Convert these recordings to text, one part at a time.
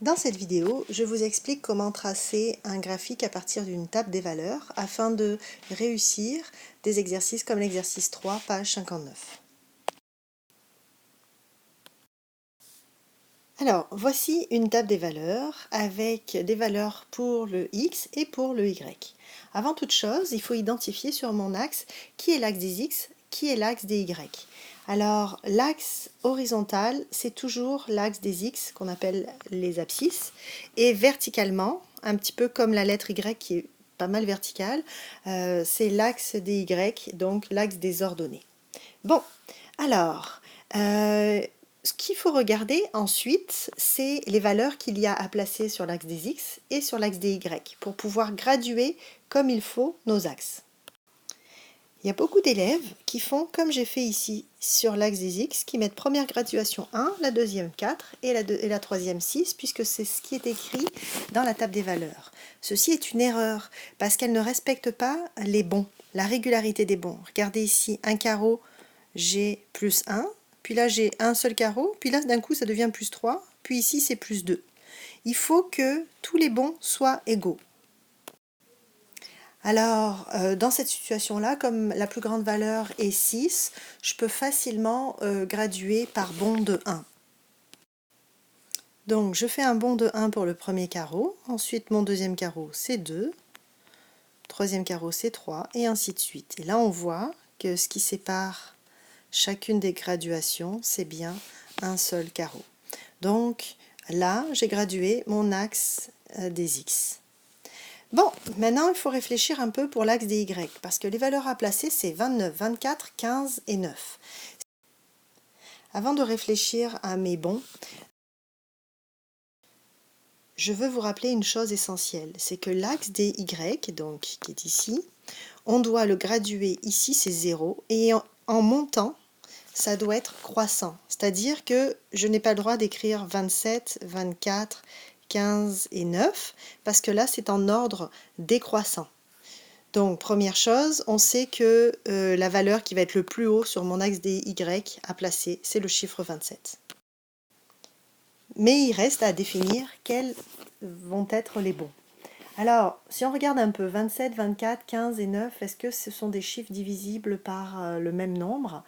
Dans cette vidéo, je vous explique comment tracer un graphique à partir d'une table des valeurs afin de réussir des exercices comme l'exercice 3, page 59. Alors, voici une table des valeurs avec des valeurs pour le x et pour le y. Avant toute chose, il faut identifier sur mon axe qui est l'axe des x, qui est l'axe des y. Alors, l'axe horizontal, c'est toujours l'axe des x qu'on appelle les abscisses, et verticalement, un petit peu comme la lettre y qui est pas mal verticale, c'est l'axe des y, donc l'axe des ordonnées. Bon, alors, ce qu'il faut regarder ensuite, c'est les valeurs qu'il y a à placer sur l'axe des x et sur l'axe des y pour pouvoir graduer comme il faut nos axes. Il y a beaucoup d'élèves qui font comme j'ai fait ici sur l'axe des x, qui mettent première graduation 1, la deuxième 4 et la troisième 6, puisque c'est ce qui est écrit dans la table des valeurs. Ceci est une erreur, parce qu'elle ne respecte pas les bons, la régularité des bons. Regardez ici, un carreau, j'ai plus 1, puis là j'ai un seul carreau, puis là d'un coup ça devient plus 3, puis ici c'est plus 2. Il faut que tous les bons soient égaux. Alors, dans cette situation-là, comme la plus grande valeur est 6, je peux facilement graduer par bond de 1. Donc, je fais un bond de 1 pour le premier carreau, ensuite mon deuxième carreau c'est 2, troisième carreau c'est 3, et ainsi de suite. Et là, on voit que ce qui sépare chacune des graduations, c'est bien un seul carreau. Donc, là, j'ai gradué mon axe des x. Bon, maintenant il faut réfléchir un peu pour l'axe des y, parce que les valeurs à placer c'est 29, 24, 15 et 9. Avant de réfléchir à mes bons, je veux vous rappeler une chose essentielle, c'est que l'axe des y, donc qui est ici, on doit le graduer ici c'est 0, et en montant, ça doit être croissant, c'est-à-dire que je n'ai pas le droit d'écrire 27, 24, 15 et 9, parce que là c'est en ordre décroissant. Donc première chose, on sait que la valeur qui va être le plus haut sur mon axe des y à placer, c'est le chiffre 27. Mais il reste à définir quels vont être les bons. Alors, si on regarde un peu, 27, 24, 15 et 9, est-ce que ce sont des chiffres divisibles par le même nombre ?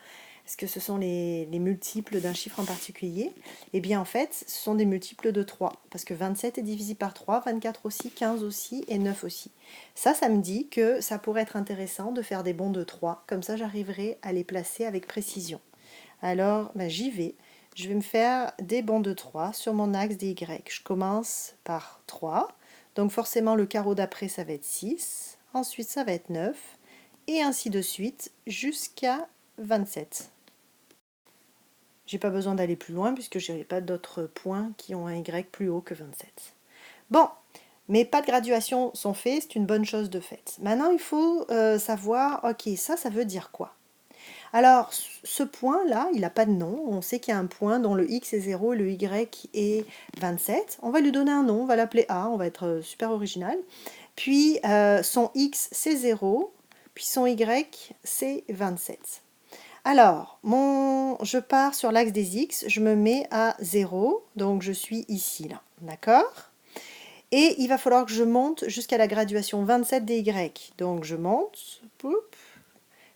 Est-ce que ce sont les multiples d'un chiffre en particulier? Eh bien en fait, ce sont des multiples de 3, parce que 27 est divisible par 3, 24 aussi, 15 aussi et 9 aussi. Ça me dit que ça pourrait être intéressant de faire des bonds de 3, comme ça j'arriverai à les placer avec précision. Alors j'y vais, je vais me faire des bonds de 3 sur mon axe des y. Je commence par 3, donc forcément le carreau d'après ça va être 6, ensuite ça va être 9, et ainsi de suite jusqu'à 27. J'ai pas besoin d'aller plus loin puisque je n'ai pas d'autres points qui ont un y plus haut que 27. Bon, mes pas de graduation sont faits, c'est une bonne chose de faite. Maintenant, il faut savoir, ok, ça veut dire quoi? Alors, ce point-là, il n'a pas de nom. On sait qu'il y a un point dont le x est 0 et le y est 27. On va lui donner un nom, on va l'appeler A, on va être super original. Puis, son x, c'est 0, puis son y, c'est 27. Alors, je pars sur l'axe des x, je me mets à 0, donc je suis ici, là, d'accord? Et il va falloir que je monte jusqu'à la graduation 27 des y. Donc je monte, poup.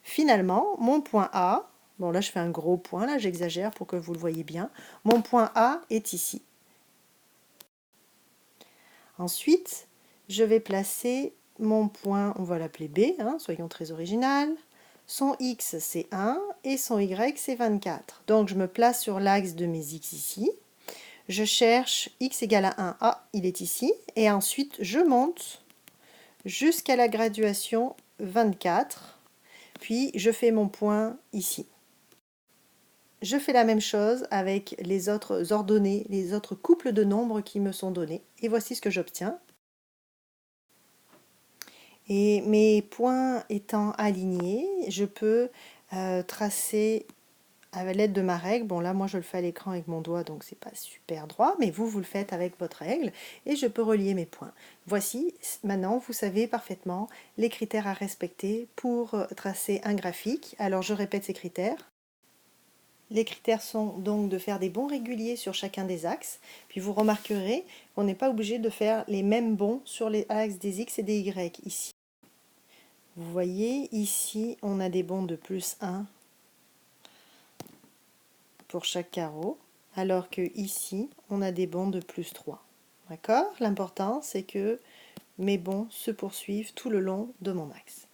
Finalement, mon point A, bon là je fais un gros point, là j'exagère pour que vous le voyez bien, mon point A est ici. Ensuite, je vais placer mon point, on va l'appeler B, hein, soyons très original. Son x c'est 1 et son y c'est 24. Donc je me place sur l'axe de mes x ici. Je cherche x égale à 1. Ah, il est ici. Et ensuite je monte jusqu'à la graduation 24. Puis je fais mon point ici. Je fais la même chose avec les autres ordonnées, les autres couples de nombres qui me sont donnés. Et voici ce que j'obtiens. Et mes points étant alignés, je peux tracer à l'aide de ma règle. Bon là moi je le fais à l'écran avec mon doigt donc c'est pas super droit, mais vous le faites avec votre règle et je peux relier mes points. Voici, maintenant vous savez parfaitement les critères à respecter pour tracer un graphique. Alors je répète ces critères. Les critères sont donc de faire des bonds réguliers sur chacun des axes. Puis vous remarquerez qu'on n'est pas obligé de faire les mêmes bonds sur les axes des X et des Y ici. Vous voyez, ici, on a des bonds de plus 1 pour chaque carreau, alors que ici, on a des bonds de plus 3. D'accord? L'important, c'est que mes bonds se poursuivent tout le long de mon axe.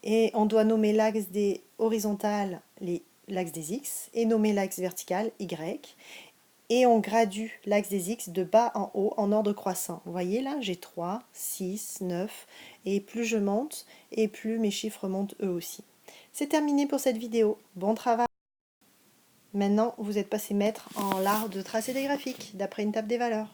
Et on doit nommer l'axe des horizontales l'axe des X et nommer l'axe vertical Y. Et on gradue l'axe des X de bas en haut en ordre croissant. Vous voyez là, j'ai 3, 6, 9, et plus je monte, et plus mes chiffres montent eux aussi. C'est terminé pour cette vidéo. Bon travail! Maintenant, vous êtes passé maître en l'art de tracer des graphiques d'après une table des valeurs.